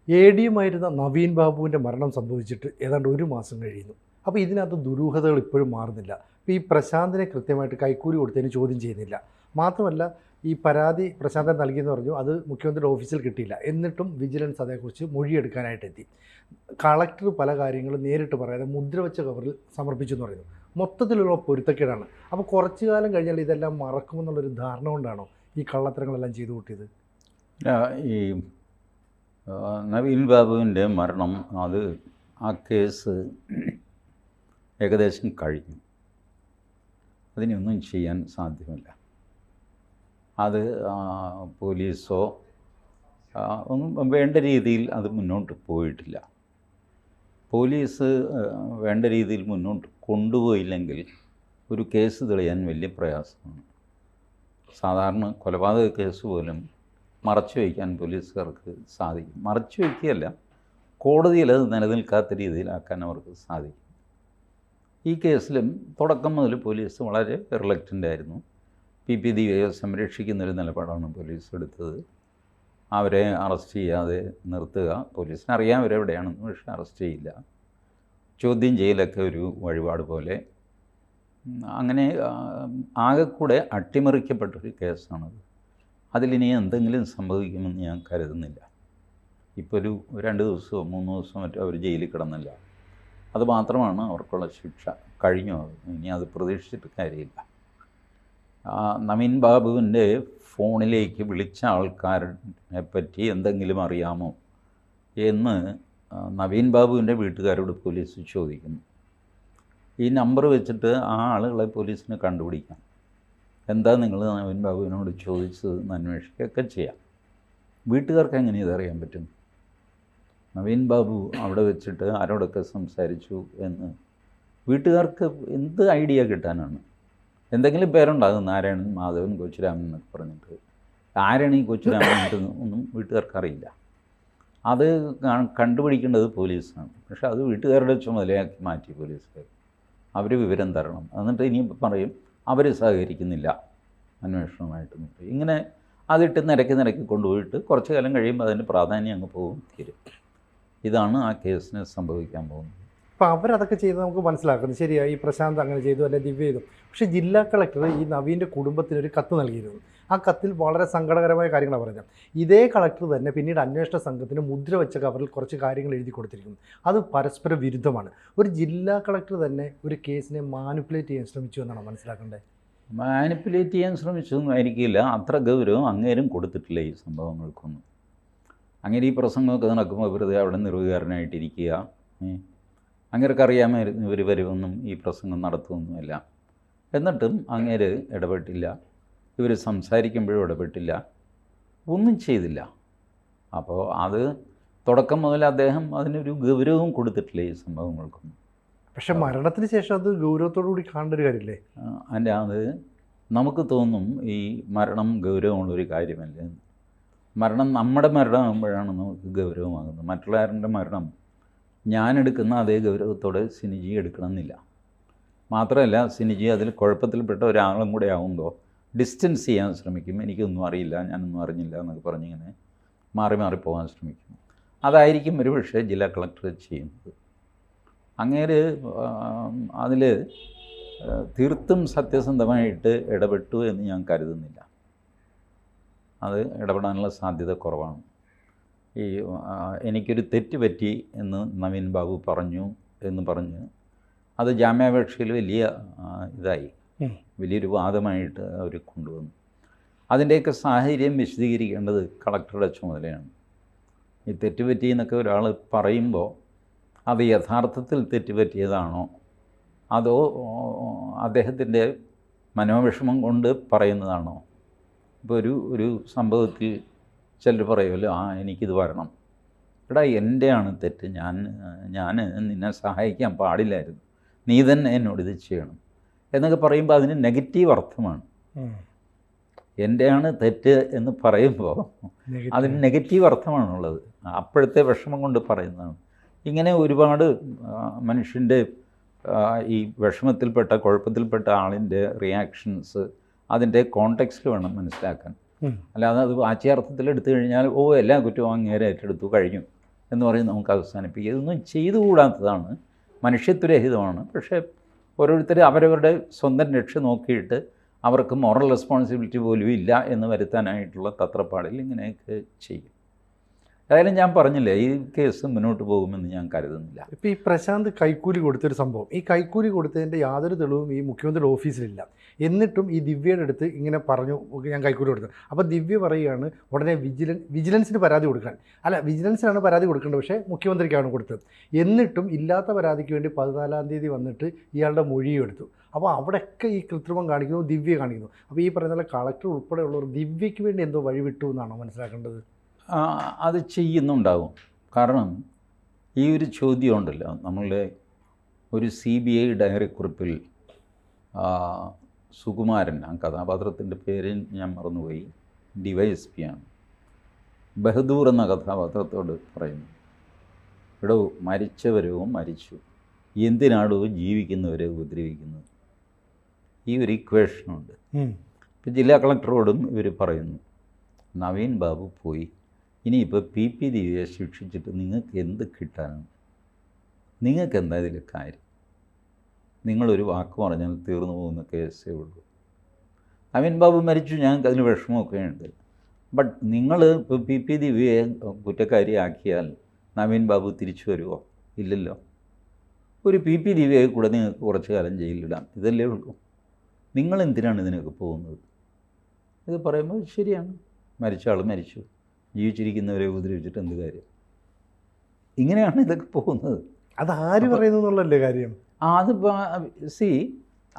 AD-യുമായിരുന്ന നവീൻ ബാബുവിൻ്റെ മരണം സംഭവിച്ചിട്ട് ഏതാണ്ട് 1 മാസം കഴിയുന്നു. അപ്പോൾ ഇതിനകത്ത് ദുരൂഹതകൾ ഇപ്പോഴും മാറുന്നില്ല. ഇപ്പോൾ ഈ പ്രശാന്തിനെ കൃത്യമായിട്ട് കൈക്കൂലി കൊടുത്തതിന് ചോദ്യം ചെയ്യുന്നില്ല. മാത്രമല്ല ഈ പരാതി പ്രശാന്തൻ നൽകിയെന്ന് പറഞ്ഞു, അത് മുഖ്യമന്ത്രിയുടെ ഓഫീസിൽ കിട്ടിയില്ല. എന്നിട്ടും വിജിലൻസ് അതേക്കുറിച്ച് മൊഴിയെടുക്കാനായിട്ടെത്തി. കളക്ടർ പല കാര്യങ്ങളും നേരിട്ട് പറയാതെ മുദ്രവെച്ച കവറിൽ സമർപ്പിച്ചു എന്ന് പറയുന്നു. മൊത്തത്തിലുള്ള പൊരുത്തക്കേടാണ്. അപ്പോൾ കുറച്ചു കാലം കഴിഞ്ഞാൽ ഇതെല്ലാം മറക്കുമെന്നുള്ളൊരു ധാരണ കൊണ്ടാണോ ഈ കള്ളത്തരങ്ങളെല്ലാം ചെയ്തു കൂട്ടിയത്? ഈ നവീൻ ബാബുവിൻ്റെ മരണം ആ കേസ് ഏകദേശം കഴിഞ്ഞു. അതിനൊന്നും ചെയ്യാൻ സാധ്യമല്ല. അത് പോലീസോ ഒന്നും വേണ്ട രീതിയിൽ അത് മുന്നോട്ട് പോയിട്ടില്ല. പോലീസ് വേണ്ട രീതിയിൽ മുന്നോട്ട് കൊണ്ടുപോയില്ലെങ്കിൽ ഒരു കേസ് തെളിയാൻ വലിയ പ്രയാസമാണ്. സാധാരണ കൊലപാതക കേസ് പോലും മറച്ചു വയ്ക്കാൻ പോലീസുകാർക്ക് സാധിക്കും. മറച്ചു വയ്ക്കുകയല്ല, കോടതിയിൽ അത് നിലനിൽക്കാത്ത രീതിയിലാക്കാൻ അവർക്ക് സാധിക്കും. ഈ കേസിലും തുടക്കം മുതൽ പോലീസ് വളരെ റിലക്റ്റൻ്റ് ആയിരുന്നു. പി ദീപയെ സംരക്ഷിക്കുന്നൊരു നിലപാടാണ് പോലീസ് എടുത്തത്. അവരെ അറസ്റ്റ് ചെയ്യാതെ നിർത്തുക. പോലീസിന് അറിയാം അവരെവിടെയാണെന്ന്, പക്ഷേ അറസ്റ്റ് ചെയ്യില്ല. ചോദ്യം ചെയ്യലൊക്കെ ഒരു വഴിപാട് പോലെ. അങ്ങനെ ആകെക്കൂടെ അട്ടിമറിക്കപ്പെട്ടൊരു കേസാണത്. അതിലിനി എന്തെങ്കിലും സംഭവിക്കുമെന്ന് ഞാൻ കരുതുന്നില്ല. ഇപ്പോൾ ഒരു 2 ദിവസമോ 3 ദിവസമോ മറ്റോ അവർ ജയിലിൽ കിടന്നില്ല. അത് മാത്രമാണ് അവർക്കുള്ള ശിക്ഷ. കഴിഞ്ഞു. ഇനി അത് പ്രതീക്ഷിച്ചിട്ട് കാര്യമില്ല. നവീൻ ബാബുവിൻ്റെ ഫോണിലേക്ക് വിളിച്ച ആൾക്കാരെ പറ്റി എന്തെങ്കിലും അറിയാമോ എന്ന് നവീൻ ബാബുവിൻ്റെ വീട്ടുകാരോട് പോലീസ് ചോദിക്കുന്നു. ഈ നമ്പർ വെച്ചിട്ട് ആ ആളുകളെ പോലീസിന് കണ്ടുപിടിക്കാം. എന്താ നിങ്ങൾ നവീൻ ബാബുവിനോട് ചോദിച്ചത് അന്വേഷിക്കുകയൊക്കെ ചെയ്യാം. വീട്ടുകാർക്ക് എങ്ങനെ ഇതറിയാൻ പറ്റും? നവീൻ ബാബു അവിടെ വെച്ചിട്ട് ആരോടൊക്കെ സംസാരിച്ചു എന്ന് വീട്ടുകാർക്ക് എന്ത് ഐഡിയ കിട്ടാനാണ്? എന്തെങ്കിലും പേരുണ്ടാകും, നാരായണൻ, മാധവൻ, കൊച്ചുരാമൻ എന്നൊക്കെ പറഞ്ഞിട്ട്. ആരാണ് ഈ കൊച്ചുരാമൻ ഒന്നും വീട്ടുകാർക്ക് അറിയില്ല. അത് കണ്ടുപിടിക്കേണ്ടത് പോലീസാണ്. പക്ഷേ അത് വീട്ടുകാരുടെ ചുമതലയാക്കി മാറ്റി പോലീസുകാർ. അവർ വിവരം തരണം. എന്നിട്ട് ഇനി പറയും അവർ സഹകരിക്കുന്നില്ല അന്വേഷണമായിട്ട്. ഇങ്ങനെ അതിട്ട് നിരക്കി കൊണ്ടുപോയിട്ട് കുറച്ച് കാലം കഴിയുമ്പോൾ അതിൻ്റെ പ്രാധാന്യം അങ്ങ് പോകും, തീരും. ഇതാണ് ആ കേസിന് സംഭവിക്കാൻ പോകുന്നത്. അപ്പോൾ അവരതൊക്കെ ചെയ്ത് നമുക്ക് മനസ്സിലാക്കുന്നത് ശരിയാണ്. ഈ പ്രശാന്ത് അങ്ങനെ ചെയ്തു, അല്ലെ ദിവ്യ ചെയ്തു. പക്ഷേ ജില്ലാ കളക്ടർ ഈ നവീൻ്റെ കുടുംബത്തിനൊരു കത്ത് നൽകിയിരുന്നു. ആ കത്തിൽ വളരെ സങ്കടകരമായ കാര്യങ്ങളാണ് പറഞ്ഞത്. ഇതേ കളക്ടർ തന്നെ പിന്നീട് അന്വേഷണ സംഘത്തിന് മുദ്ര വെച്ച കവറിൽ കുറച്ച് കാര്യങ്ങൾ എഴുതി കൊടുത്തിരിക്കുന്നു. അത് പരസ്പര വിരുദ്ധമാണ്. ഒരു ജില്ലാ കളക്ടർ തന്നെ ഒരു കേസിനെ മാനിപ്പുലേറ്റ് ചെയ്യാൻ ശ്രമിച്ചു എന്നാണ് മനസ്സിലാക്കേണ്ടത്. മാനിപ്പുലേറ്റ് ചെയ്യാൻ ശ്രമിച്ചതൊന്നും ആയിരിക്കില്ല. അത്ര ഗൗരവം അങ്ങേരും കൊടുത്തിട്ടില്ല ഈ സംഭവങ്ങൾക്കൊന്നും. അങ്ങനെ ഈ പ്രസംഗമൊക്കെ നടക്കുമ്പോൾ വെറുതെ അവിടെ നിർവ്വഹീകാരനായിട്ടിരിക്കുക. അങ്ങേർക്കറിയാമായിരുന്നു ഇവർ വരുമെന്നും ഈ പ്രസംഗം നടത്തുമൊന്നുമല്ല. എന്നിട്ടും അങ്ങേര് ഇടപെട്ടില്ല. ഇവർ സംസാരിക്കുമ്പോഴും ഇടപെട്ടില്ല, ഒന്നും ചെയ്തില്ല. അപ്പോൾ അത് തുടക്കം മുതൽ അദ്ദേഹം അതിനൊരു ഗൗരവവും കൊടുത്തിട്ടില്ല ഈ സംഭവങ്ങൾക്കൊന്നും. പക്ഷെ മരണത്തിന് ശേഷം അത് ഗൗരവത്തോടു കൂടി കാണേണ്ട ഒരു കാര്യമില്ലേ? അത് നമുക്ക് തോന്നും ഈ മരണം ഗൗരവമുള്ളൊരു കാര്യമല്ല. മരണം നമ്മുടെ മരണമാകുമ്പോഴാണ് നമുക്ക് ഗൗരവമാകുന്നത്. മറ്റുള്ളവരുടെ മരണം ഞാനെടുക്കുന്ന അതേ ഗൗരവത്തോടെ സിനിജി എടുക്കണമെന്നില്ല. മാത്രമല്ല സിനിജി അതിൽ കുഴപ്പത്തിൽപ്പെട്ട ഒരാളും കൂടെ ആകുമ്പോൾ ഡിസ്റ്റൻസ് ചെയ്യാൻ ശ്രമിക്കും. എനിക്കൊന്നും അറിയില്ല, ഞാനൊന്നും അറിഞ്ഞില്ല എന്നൊക്കെ പറഞ്ഞിങ്ങനെ മാറി പോകാൻ ശ്രമിക്കും. അതായിരിക്കും ഒരു പക്ഷേ ജില്ലാ കളക്ടർ ചെയ്യുന്നത്. അങ്ങേര് അതിൽ തീർത്തും സത്യസന്ധമായിട്ട് ഇടപെട്ടു എന്ന് ഞാൻ കരുതുന്നില്ല. അത് ഇടപെടാനുള്ള സാധ്യത കുറവാണ്. എനിക്കൊരു തെറ്റ് പറ്റി എന്ന് നവീൻ ബാബു പറഞ്ഞു എന്ന് പറഞ്ഞ് അത് ജാമ്യാപേക്ഷയിൽ വലിയൊരു വാദമായിട്ട് അവർ കൊണ്ടുവന്നു. അതിൻ്റെയൊക്കെ സാഹചര്യം വിശദീകരിക്കേണ്ടത് കളക്ടറുടെ ചുമതലയാണ്. ഈ തെറ്റുപറ്റി എന്നൊക്കെ ഒരാൾ പറയുമ്പോൾ അത് യഥാർത്ഥത്തിൽ തെറ്റുപറ്റിയതാണോ അതോ അദ്ദേഹത്തിൻ്റെ മനോവിഷമം കൊണ്ട് പറയുന്നതാണോ? ഇപ്പോൾ ഒരു സംഭവത്തിൽ ചിലർ പറയുമല്ലോ, എനിക്കിത് വരണം, എടാ എൻ്റെയാണ് തെറ്റ്, ഞാൻ നിന്നെ സഹായിക്കാൻ പാടില്ലായിരുന്നു, നീ തന്നെ എന്നോടിത് ചെയ്യണം എന്നൊക്കെ പറയുമ്പോൾ അതിന് നെഗറ്റീവ് അർത്ഥമാണ്. എൻ്റെയാണ് തെറ്റ് എന്ന് പറയുമ്പോൾ അതിന് നെഗറ്റീവ് അർത്ഥമാണുള്ളത്. അപ്പോഴത്തെ വിഷമം കൊണ്ട് പറയുന്നതാണ്. ഇങ്ങനെ ഒരുപാട് മനുഷ്യൻ്റെ ഈ വിഷമത്തിൽപ്പെട്ട കുഴപ്പത്തിൽപ്പെട്ട ആളിൻ്റെ റിയാക്ഷൻസ് അതിൻ്റെ കോണ്ടെക്സ്റ്റിൽ വേണം മനസ്സിലാക്കാൻ. അല്ലാതെ അത് വാച്യാർത്ഥത്തിൽ എടുത്തു കഴിഞ്ഞാൽ എല്ലാ കുറ്റവും അങ്ങേരെ ഏറ്റെടുത്തു കഴിഞ്ഞു എന്ന് പറയും നമുക്ക് അവസാനിപ്പിക്കുക. ഇതൊന്നും ചെയ്തുകൂടാത്തതാണ്, മനുഷ്യത്വരഹിതമാണ്. പക്ഷേ ഓരോരുത്തർ അവരവരുടെ സ്വന്തം രക്ഷ നോക്കിയിട്ട് അവർക്ക് മോറൽ റെസ്പോൺസിബിലിറ്റി പോലും ഇല്ല എന്ന് വരുത്താനായിട്ടുള്ള തത്രപ്പാടിൽ ഇങ്ങനെയൊക്കെ ചെയ്യും. ഏതായാലും ഞാൻ പറഞ്ഞില്ലേ, ഈ കേസ് മുന്നോട്ട് പോകുമെന്ന് ഞാൻ കരുതുന്നില്ല. ഇപ്പോൾ ഈ പ്രശാന്ത് കൈക്കൂലി കൊടുത്തൊരു സംഭവം, ഈ കൈക്കൂലി കൊടുത്തതിൻ്റെ യാതൊരു തെളിവും ഈ മുഖ്യമന്ത്രിയുടെ ഓഫീസിലില്ല. എന്നിട്ടും ഈ ദിവ്യയുടെ അടുത്ത് ഇങ്ങനെ പറഞ്ഞു ഞാൻ കൈക്കൂലി കൊടുത്തു. അപ്പോൾ ദിവ്യ പറയുകയാണ് ഉടനെ വിജിലൻസിന് പരാതി കൊടുക്കാൻ. അല്ല, വിജിലൻസിനാണ് പരാതി കൊടുക്കേണ്ടത്, പക്ഷേ മുഖ്യമന്ത്രിക്കാണ് കൊടുത്തത്. എന്നിട്ടും ഇല്ലാത്ത പരാതിക്ക് വേണ്ടി 14-ാം തീയതി വന്നിട്ട് ഇയാളുടെ മൊഴിയും എടുത്തു. അപ്പോൾ അവിടെയൊക്കെ ഈ കൃത്രിമം കാണിക്കുന്നു, ദിവ്യ കാണിക്കുന്നു. അപ്പോൾ ഈ പറയുന്ന കളക്ടർ ഉൾപ്പെടെയുള്ളവർ ദിവ്യയ്ക്ക് വേണ്ടി എന്തോ വഴി വിട്ടു എന്നാണോ മനസ്സിലാക്കേണ്ടത്? അത് ചെയ്യുന്നുണ്ടാവും. കാരണം ഈ ഒരു ചോദ്യം ഉണ്ടല്ലോ, നമ്മളുടെ ഒരു CBI ഡയറി കുറിപ്പിൽ സുകുമാരൻ, ആ കഥാപാത്രത്തിൻ്റെ പേര് ഞാൻ മറന്നുപോയി, DYSP ആണ്, ബഹദൂർ എന്ന കഥാപാത്രത്തോട് പറയുന്നു, എടോ മരിച്ചവരോ മരിച്ചു, എന്തിനാടോ ജീവിക്കുന്നവരെ ഉപദ്രവിക്കുന്നത്? ഈ ഒരു ഇക്വേഷനുണ്ട്. ഇപ്പം ജില്ലാ കളക്ടറോടും ഇവർ പറയുന്നു, നവീൻ ബാബു പോയി, ഇനിയിപ്പോൾ PP ദിവ്യയെ ശിക്ഷിച്ചിട്ട് നിങ്ങൾക്ക് എന്ത് കിട്ടാനാണ്? നിങ്ങൾക്ക് എന്താ ഇതിൽ കാര്യം? നിങ്ങളൊരു വാക്ക് പറഞ്ഞാൽ തീർന്നു പോകുന്ന കേസേ ഉള്ളൂ. നവീൻ ബാബു മരിച്ചു, ഞങ്ങൾക്ക് അതിന് വിഷമമൊക്കെ ഉണ്ട്. ബട്ട് നിങ്ങൾ ഇപ്പോൾ PP ദിവ്യയെ കുറ്റക്കാരിയാക്കിയാൽ നവീൻ ബാബു തിരിച്ചു വരുമോ? ഇല്ലല്ലോ. ഒരു PP ദിവ്യയെ കൂടെ നിങ്ങൾക്ക് കുറച്ച് കാലം ജയിലിലിടാം, ഇതല്ലേ ഉള്ളൂ. നിങ്ങളെന്തിനാണ് ഇതിനൊക്കെ പോകുന്നത്? ഇത് പറയുമ്പോൾ ശരിയാണ്, മരിച്ച ആൾ മരിച്ചു, ജീവിച്ചിരിക്കുന്നവരെ ഉപദ്രവിച്ചിട്ട് എന്ത് കാര്യം? ഇങ്ങനെയാണ് ഇതൊക്കെ പോകുന്നത്. അത് ആര് പറയുന്നു എന്നുള്ളല്ലേ കാര്യം.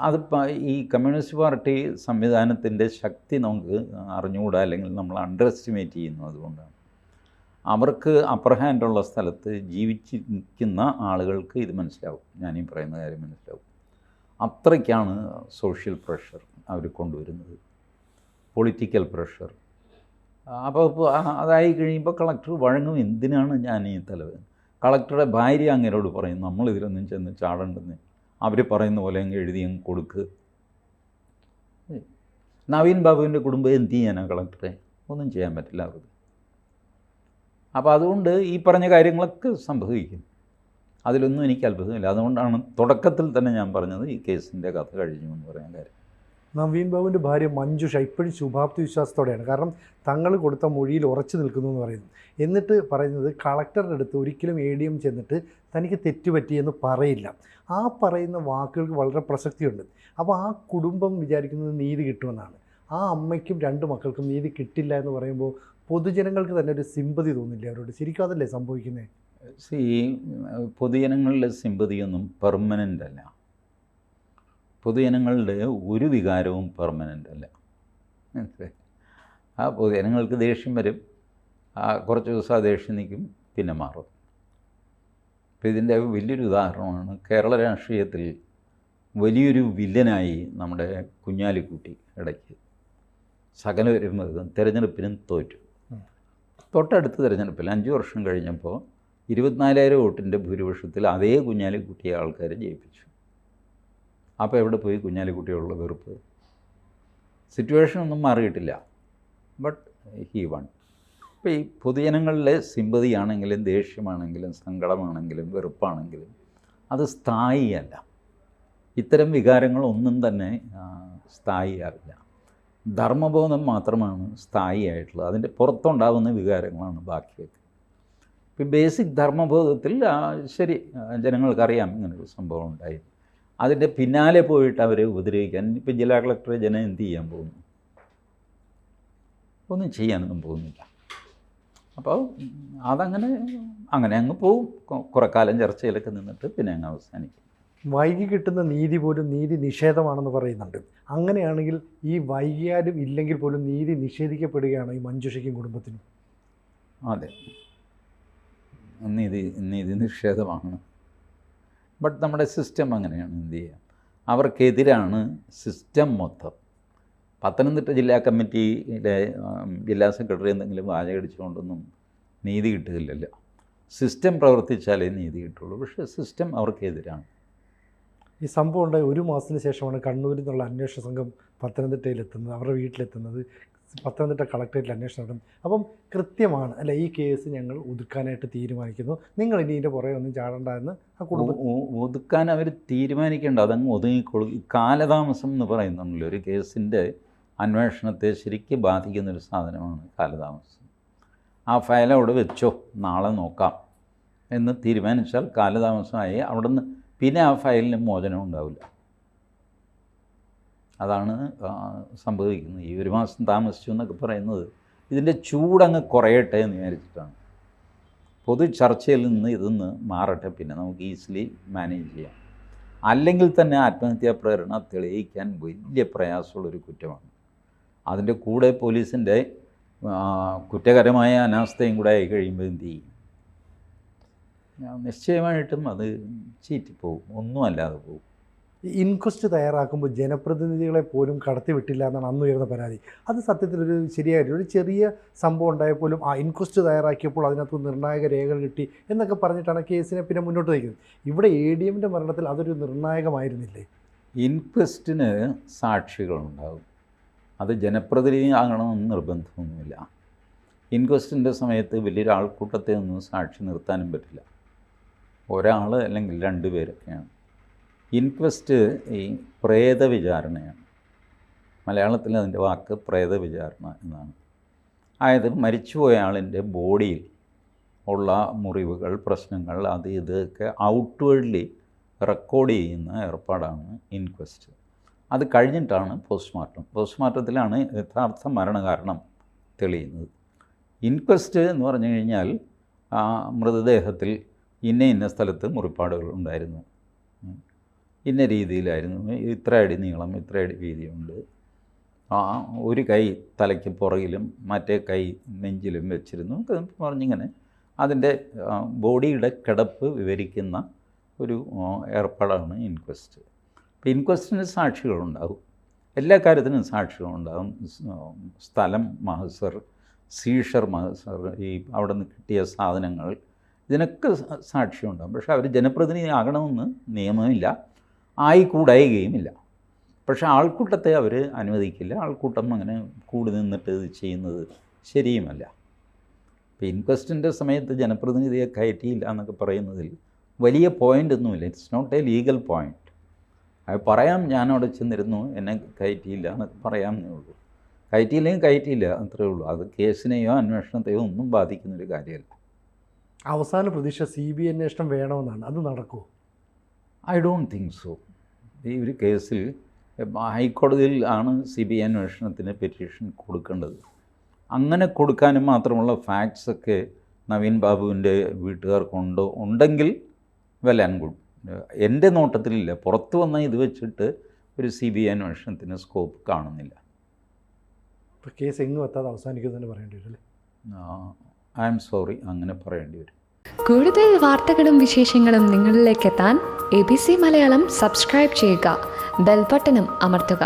അതിപ്പോൾ ഈ കമ്മ്യൂണിസ്റ്റ് പാർട്ടി സംവിധാനത്തിൻ്റെ ശക്തി നമുക്ക് അറിഞ്ഞുകൂടാ, അല്ലെങ്കിൽ നമ്മൾ അണ്ടർ എസ്റ്റിമേറ്റ് ചെയ്യുന്നു. അതുകൊണ്ടാണ് അവർക്ക് അപ്പർ ഹാൻഡുള്ള സ്ഥലത്ത് ജീവിച്ചിരിക്കുന്ന ആളുകൾക്ക് ഇത് മനസ്സിലാവും, ഞാനീ പറയുന്ന കാര്യം മനസ്സിലാവും. അത്രയ്ക്കാണ് സോഷ്യൽ പ്രഷർ അവർ കൊണ്ടുവരുന്നത്, പൊളിറ്റിക്കൽ പ്രഷർ. അപ്പോൾ അതായി കഴിയുമ്പോൾ കളക്ടർ വഴങ്ങും. എന്തിനാണ് ഞാൻ ഈ തലവൻ? കളക്ടറുടെ ഭാര്യ അങ്ങേരോട് പറയും, നമ്മളിതിലൊന്നും ചെന്ന് ചാടണ്ടെന്ന്, അവർ പറയുന്ന പോലെ അങ്ങ് എഴുതി അങ്ങ് കൊടുക്ക്. നവീൻ ബാബുവിൻ്റെ കുടുംബം എന്ത് ചെയ്യാനാണ് കളക്ടറെ? ഒന്നും ചെയ്യാൻ പറ്റില്ല അവർക്ക്. അപ്പോൾ അതുകൊണ്ട് ഈ പറഞ്ഞ കാര്യങ്ങളൊക്കെ സംഭവിക്കും, അതിലൊന്നും എനിക്ക് അത്ഭുതമില്ല. അതുകൊണ്ടാണ് തുടക്കത്തിൽ തന്നെ ഞാൻ പറഞ്ഞത് ഈ കേസിൻ്റെ കഥ കഴിഞ്ഞു എന്ന് പറയാൻ കാര്യം. നവീൻ ബാബുവിൻ്റെ ഭാര്യ മഞ്ജുഷ ഇപ്പോഴും ശുഭാപ്തി വിശ്വാസത്തോടെയാണ്. കാരണം തങ്ങൾ കൊടുത്ത മൊഴിയിൽ ഉറച്ചു നിൽക്കുന്നു എന്ന് പറയുന്നു. എന്നിട്ട് പറയുന്നത് കളക്ടറുടെ അടുത്ത് ഒരിക്കലും ADM ചെന്നിട്ട് തനിക്ക് തെറ്റുപറ്റിയെന്ന് പറയില്ല. ആ പറയുന്ന വാക്കുകൾക്ക് വളരെ പ്രസക്തിയുണ്ട്. അപ്പോൾ ആ കുടുംബം വിചാരിക്കുന്നത് നീതി കിട്ടുമെന്നാണ്. ആ അമ്മയ്ക്കും 2 മക്കൾക്കും നീതി കിട്ടില്ല എന്ന് പറയുമ്പോൾ പൊതുജനങ്ങൾക്ക് തന്നെ ഒരു സിമ്പതി തോന്നില്ല അവരോട്. ശരിക്കും അതല്ലേ സംഭവിക്കുന്നത്? പൊതുജനങ്ങളുടെ സിമ്പതിയൊന്നും പെർമനൻ്റ് അല്ല. പൊതുജനങ്ങളുടെ ഒരു വികാരവും പെർമനൻ്റ് അല്ല. ആ പൊതുജനങ്ങൾക്ക് ദേഷ്യം വരും, കുറച്ച് ദിവസം ആ ദേഷ്യം നിൽക്കും, പിന്നെ മാറും. അപ്പോൾ ഇതിൻ്റെ വലിയൊരു ഉദാഹരണമാണ് കേരള രാഷ്ട്രീയത്തിൽ വലിയൊരു വില്ലനായി നമ്മുടെ കുഞ്ഞാലിക്കുട്ടി ഇടയ്ക്ക് സകല തിരഞ്ഞെടുപ്പിനും തോറ്റു. തൊട്ടടുത്ത തിരഞ്ഞെടുപ്പിൽ 5 വർഷം കഴിഞ്ഞപ്പോൾ 24,000 വോട്ടിൻ്റെ ഭൂരിപക്ഷത്തിൽ അതേ കുഞ്ഞാലിക്കുട്ടിയെ ആൾക്കാർ ജയിപ്പിച്ചു. അപ്പോൾ എവിടെ പോയി കുഞ്ഞാലിക്കുട്ടിയുള്ള വെറുപ്പ്? സിറ്റുവേഷൻ ഒന്നും മാറിയിട്ടില്ല, ബട്ട് ഹി വൺ. ഇപ്പോൾ ഈ പൊതുജനങ്ങളിലെ സിമ്പതിയാണെങ്കിലും ദേഷ്യമാണെങ്കിലും സങ്കടമാണെങ്കിലും വെറുപ്പാണെങ്കിലും അത് സ്ഥായിയല്ല. ഇത്തരം വികാരങ്ങളൊന്നും തന്നെ സ്ഥായിയാവില്ല. ധർമ്മബോധം മാത്രമാണ് സ്ഥായിയായിട്ടുള്ളത്. അതിൻ്റെ പുറത്തുണ്ടാകുന്ന വികാരങ്ങളാണ് ബാക്കിയൊക്കെ. ഇപ്പോൾ ബേസിക് ധർമ്മബോധത്തിൽ ശരി, ജനങ്ങൾക്കറിയാം ഇങ്ങനൊരു സംഭവം ഉണ്ടായി. അതിൻ്റെ പിന്നാലെ പോയിട്ട് അവരെ ഉപദ്രവിക്കാൻ ഇപ്പോൾ ജില്ലാ കളക്ടറെ ജനം എന്ത് ചെയ്യാൻ പോകുന്നു? ഒന്നും ചെയ്യാനൊന്നും പോകുന്നില്ല. അപ്പോൾ അതങ്ങനെ അങ്ങ് പോവും. കുറേ കാലം ചർച്ചയിലൊക്കെ നിന്നിട്ട് പിന്നെ അങ്ങ് അവസാനിക്കും. വൈകി കിട്ടുന്ന നീതി പോലും നീതി നിഷേധമാണെന്ന് പറയുന്നുണ്ട്. അങ്ങനെയാണെങ്കിൽ ഈ വൈകിയാലും ഇല്ലെങ്കിൽ പോലും നീതി നിഷേധിക്കപ്പെടുകയാണ് ഈ മഞ്ജുഷയ്ക്കും കുടുംബത്തിനും. അതെ, നീതി നിഷേധമാണ്. ബട്ട് നമ്മുടെ സിസ്റ്റം അങ്ങനെയാണ്. എന്ത് ചെയ്യുക? അവർക്കെതിരാണ് സിസ്റ്റം മൊത്തം. പത്തനംതിട്ട ജില്ലാ കമ്മിറ്റിയുടെ ജില്ലാ സെക്രട്ടറി എന്തെങ്കിലും വാചകടിച്ചുകൊണ്ടൊന്നും നീതി കിട്ടുകയില്ലല്ലോ. സിസ്റ്റം പ്രവർത്തിച്ചാലേ നീതി കിട്ടുള്ളൂ. പക്ഷേ സിസ്റ്റം അവർക്കെതിരാണ്. ഈ സംഭവം ഉണ്ടായി 1 മാസത്തിന് ശേഷമാണ് കണ്ണൂരിൽ നിന്നുള്ള അന്വേഷണ സംഘം പത്തനംതിട്ടയിലെത്തുന്നത്, അവരുടെ വീട്ടിലെത്തുന്നത്. പത്തനംതിട്ട കളക്ടറേറ്റിൽ അന്വേഷണം നടത്തും. അപ്പം കൃത്യമാണ് അല്ലെ, ഈ കേസ് ഞങ്ങൾ ഒതുക്കാനായിട്ട് തീരുമാനിക്കുന്നു, നിങ്ങൾ ഇനി ഇതിൻ്റെ പുറകെ ഒന്നും ചാടണ്ട എന്ന് ആ കുടുംബം. ഒതുക്കാൻ അവർ തീരുമാനിക്കേണ്ട, അതങ്ങ് ഒതുങ്ങിക്കൊള്ളു. കാലതാമസം എന്ന് പറയുന്നുണ്ടല്ലോ, ഒരു കേസിൻ്റെ അന്വേഷണത്തെ ശരിക്കും ബാധിക്കുന്നൊരു സാധനമാണ് കാലതാമസം. ആ ഫയൽ അവിടെ വെച്ചോ, നാളെ നോക്കാം എന്ന് തീരുമാനിച്ചാൽ കാലതാമസമായി അവിടെ നിന്ന് പിന്നെ ആ ഫയലിന് മോചനം ഉണ്ടാവില്ല. അതാണ് സംഭവിക്കുന്നത്. ഈ 1 മാസം താമസിച്ചു എന്നൊക്കെ പറയുന്നത് ഇതിൻ്റെ ചൂടങ്ങ് കുറയട്ടെ എന്ന് വിചാരിച്ചിട്ടാണ്. പൊതു ചർച്ചയിൽ നിന്ന് ഇതൊന്ന് മാറട്ടെ, പിന്നെ നമുക്ക് ഈസിലി മാനേജ് ചെയ്യാം. അല്ലെങ്കിൽ തന്നെ ആത്മഹത്യാ പ്രേരണ തെളിയിക്കാൻ വലിയ പ്രയാസമുള്ളൊരു കുറ്റമാണ്. അതിൻ്റെ കൂടെ പോലീസിൻ്റെ കുറ്റകരമായ അനാസ്ഥയും കൂടെ ആയി കഴിയുമ്പോൾ എന്ത് ചെയ്യും? നിശ്ചയമായിട്ടും അത് ചീറ്റിപ്പോവും, ഒന്നുമല്ലാതെ പോകും. ഇൻക്വസ്റ്റ് തയ്യാറാക്കുമ്പോൾ ജനപ്രതിനിധികളെ പോലും കടത്തിവിട്ടില്ല എന്നാണ് അന്ന് ഉയർന്ന പരാതി. അത് സത്യത്തിലൊരു ശരിയായിട്ട് ഒരു ചെറിയ സംഭവം ഉണ്ടായപ്പോലും ആ ഇൻക്വസ്റ്റ് തയ്യാറാക്കിയപ്പോൾ അതിനകത്ത് നിർണായക രേഖകൾ കിട്ടി എന്നൊക്കെ പറഞ്ഞിട്ടാണ് കേസിനെ പിന്നെ മുന്നോട്ട് നയിക്കുന്നത്. ഇവിടെ ADMൻ്റെ മരണത്തിൽ അതൊരു നിർണായകമായിരുന്നില്ലേ? ഇൻക്വസ്റ്റിന് സാക്ഷികളുണ്ടാകും, അത് ജനപ്രതിനിധി ആകണമെന്ന് നിർബന്ധമൊന്നുമില്ല. ഇൻക്വസ്റ്റിൻ്റെ സമയത്ത് വലിയൊരു ആൾക്കൂട്ടത്തെ ഒന്നും സാക്ഷി നിർത്താനും പറ്റില്ല, ഒരാൾ അല്ലെങ്കിൽ 2 പേരൊക്കെയാണ്. ഇൻക്വസ്റ്റ് ഈ പ്രേതവിചാരണയാണ്. മലയാളത്തിൽ അതിൻ്റെ വാക്ക് പ്രേതവിചാരണ എന്നാണ്. അതായത് മരിച്ചുപോയ ആളിൻ്റെ ബോഡിയിൽ ഉള്ള മുറിവുകൾ, പ്രശ്നങ്ങൾ, അത് ഇതൊക്കെ ഔട്ട്വേർഡ്ലി റെക്കോർഡ് ചെയ്യുന്ന ഏർപ്പാടാണ് ഇൻക്വസ്റ്റ്. അത് കഴിഞ്ഞിട്ടാണ് പോസ്റ്റ്മോർട്ടം. പോസ്റ്റ്മോർട്ടത്തിലാണ് യഥാർത്ഥ മരണകാരണം തെളിയുന്നത്. ഇൻക്വസ്റ്റ് എന്ന് പറഞ്ഞു കഴിഞ്ഞാൽ ആ മൃതദേഹത്തിൽ ഇന്ന സ്ഥലത്ത് മുറിപ്പാടുകൾ ഉണ്ടായിരുന്നു, ഇന്ന രീതിയിലായിരുന്നു, ഇത്ര അടി നീളം, ഇത്ര അടി വീതിയുണ്ട്, ഒരു കൈ തലയ്ക്ക് പുറകിലും മറ്റേ കൈ നെഞ്ചിലും വെച്ചിരുന്നു പറഞ്ഞിങ്ങനെ അതിൻ്റെ ബോഡിയുടെ കിടപ്പ് വിവരിക്കുന്ന ഒരു ഏർപ്പാടാണ് ഇൻക്വസ്റ്റ്. അപ്പോൾ ഇൻക്വസ്റ്റിന് സാക്ഷികളുണ്ടാകും, എല്ലാ കാര്യത്തിനും സാക്ഷികളുണ്ടാകും. സ്ഥലം മഹസർ, സീഷർ മഹസർ, ഈ അവിടെ നിന്ന് കിട്ടിയ സാധനങ്ങൾ, ഇതിനൊക്കെ സാക്ഷിയുണ്ടാകും. പക്ഷേ അവർ ജനപ്രതിനിധി ആകണമെന്ന് നിയമമില്ല, ആയിക്കൂടായികയുമില്ല. പക്ഷേ ആൾക്കൂട്ടത്തെ അവർ അനുവദിക്കില്ല. ആൾക്കൂട്ടം അങ്ങനെ കൂടി നിന്നിട്ട് ഇത് ചെയ്യുന്നത് ശരിയുമല്ല. ഇപ്പോൾ ഇൻക്വസ്റ്റിൻ്റെ സമയത്ത് ജനപ്രതിനിധിയെ കയറ്റിയില്ല എന്നൊക്കെ പറയുന്നതിൽ വലിയ പോയിൻ്റൊന്നുമില്ല. It's not a legal point. അത് പറയാം, ഞാനവിടെ ചെന്നിരുന്നു, എന്നെ കയറ്റിയില്ല എന്നൊക്കെ പറയാമെന്നേ ഉള്ളൂ. കയറ്റിയില്ലെങ്കിൽ കയറ്റിയില്ല, അത്രയേ ഉള്ളൂ. അത് കേസിനെയോ അന്വേഷണത്തെയോ ഒന്നും ബാധിക്കുന്നൊരു കാര്യമല്ല. അവസാന പ്രതീക്ഷ CBI അന്വേഷണം വേണമെന്നാണ്. അത് നടക്കുമോ? I don't think so. ഈ ഒരു കേസിൽ ഹൈക്കോടതിയിൽ ആണ് CBI അന്വേഷണത്തിന് പെറ്റീഷൻ കൊടുക്കേണ്ടത്. അങ്ങനെ കൊടുക്കാനും മാത്രമുള്ള ഫാക്ട്സൊക്കെ നവീൻ ബാബുവിൻ്റെ വീട്ടുകാർക്കുണ്ടോ? ഉണ്ടെങ്കിൽ വെൽ ആൻഡ് ഗുഡ്. എൻ്റെ നോട്ടത്തിലില്ല. പുറത്ത് വന്ന ഇത് വെച്ചിട്ട് ഒരു CBI അന്വേഷണത്തിന് സ്കോപ്പ് കാണുന്നില്ല. ഇപ്പോൾ കേസ് എങ്ങും എത്താതെ അവസാനിക്കുമെന്ന് പറയേണ്ടി വരും അല്ലേ? ഐ എം സോറി, അങ്ങനെ പറയേണ്ടി വരും. കൂടുതൽ വാർത്തകളും വിശേഷങ്ങളും നിങ്ങളിലേക്ക് എത്താൻ ABC മലയാളം സബ്സ്ക്രൈബ് ചെയ്യുക, ബെൽ ബട്ടണും അമർത്തുക.